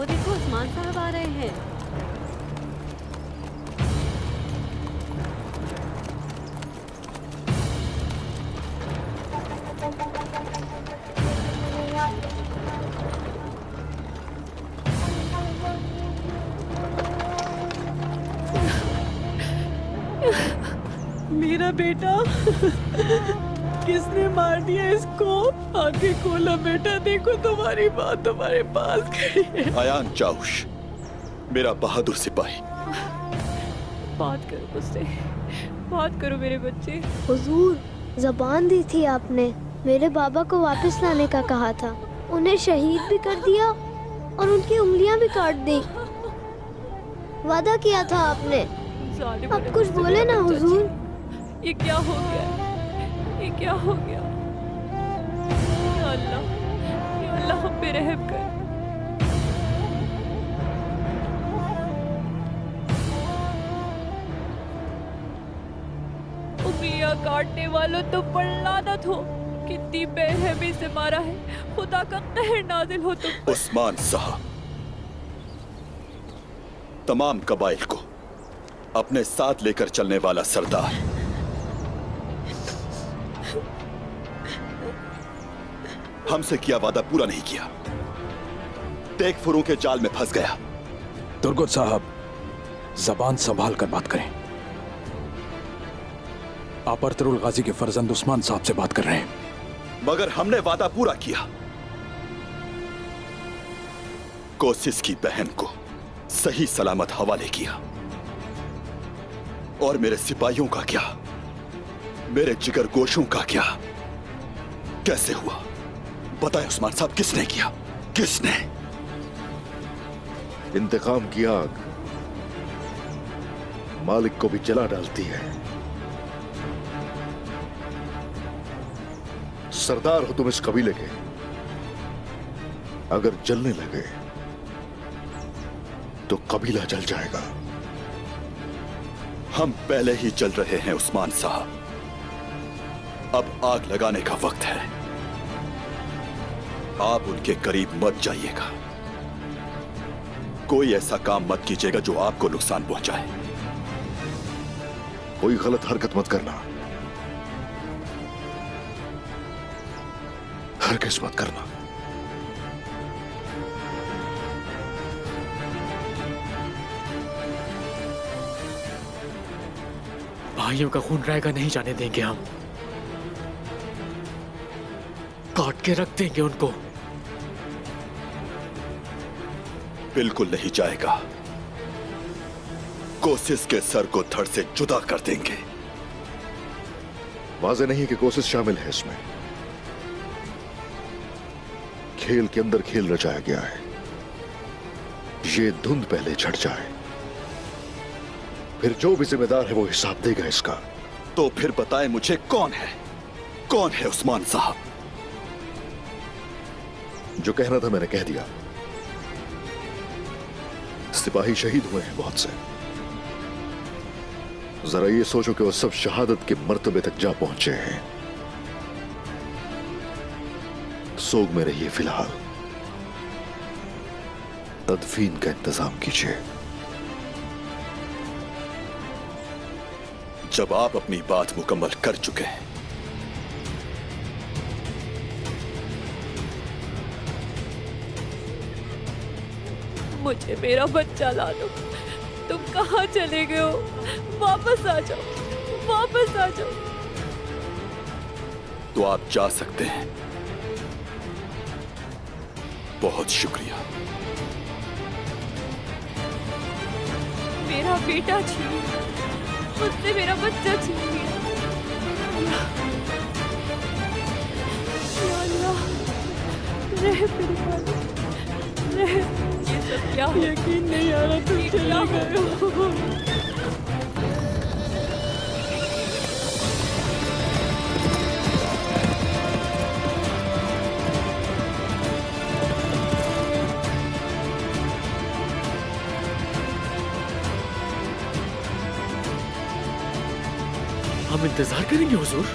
वो देखो उस्मान साहब आ रहे हैं। मेरा बेटा किसने मार दिया इसको? आंखें खोलो बेटा, देखो तुम्हारी माँ तुम्हारे पास खड़ी है। अयान चाउश, मेरा बहादुर सिपाही। बात करो मुझसे, बात करो मेरे बच्चे। हुजूर, ज़बान दी थी आपने, मेरे बाबा को वापस लाने का कहा था। उन्हें शहीद भी कर दिया और उनकी उंगलियां भी काट दी। वादा किया था आपने। अब कुछ बोले ना हुजूर। ये क्या हो गया? ये क्या हो गया? या अल्लाह, या अल्लाह हम पे रहम कर। उंगलियां काटने वालों तो पर लानत हो। कितनी बेरहमी से मारा है, खुदा का कहर नाजिल हो तुम पर। उस्मान साहब तमाम कबाइल को अपने साथ लेकर चलने वाला सरदार। हमसे किया वादा पूरा नहीं किया, टेक फुरों के जाल में फंस गया। तुर्गुत साहब, जबान संभाल कर बात करें। आप अर्तुरुल गाजी के फर्जंद उस्मान साहब से बात कर रहे हैं। मगर हमने वादा पूरा किया। कोसिस की बहन को सही सलामत हवाले किया। और मेरे सिपाहियों का क्या, मेरे जिगर गोशों का क्या? कैसे हुआ बताएं उस्मान साहब, किसने किया? किसने? इंतकाम की आग मालिक को भी जला डालती है। सरदार हो तुम इस कबीले के, अगर जलने लगे तो कबीला जल जाएगा। हम पहले ही जल रहे हैं उस्मान साहब, अब आग लगाने का वक्त है। आप उनके करीब मत जाइएगा। कोई ऐसा काम मत कीजिएगा जो आपको नुकसान पहुंचाए। कोई गलत हरकत मत करना, हरगिज़ मत करना। भाइयों का खून रहेगा नहीं जाने देंगे हम। काट के रख देंगे उनको। बिल्कुल नहीं जाएगा। कोशिश के सर को धड़ से जुदा कर देंगे। वाज़ेह नहीं कि कोशिश शामिल है इसमें। खेल के अंदर खेल रचाया गया है। ये धुंध पहले झड़ जाए, फिर जो भी जिम्मेदार है वो हिसाब देगा इसका। तो फिर बताएं मुझे, कौन है? कौन है उस्मान साहब? जो कहना था मैंने कह दिया। सिपाही शहीद हुए हैं बहुत से। जरा ये सोचो कि वो सब शहादत के मर्तबे तक जा पहुंचे हैं। सोग में रहिए फिलहाल, तदफीन का इंतजाम कीजिए। जब आप अपनी बात मुकम्मल कर चुके हैं, मुझे मेरा बच्चा ला दो। तुम कहाँ चले गए हो? वापस आ जाओ, वापस आ जाओ। तो आप जा सकते हैं। बहुत शुक्रिया। मेरा बेटा छीन लिया, मुझसे मेरा बच्चा छीन लिया। या अल्लाह, रह मेरे पास, रह। ये सब क्या? यकीन नहीं आ रहा तुम चले गए हो। हम इंतजार करेंगे हुजूर।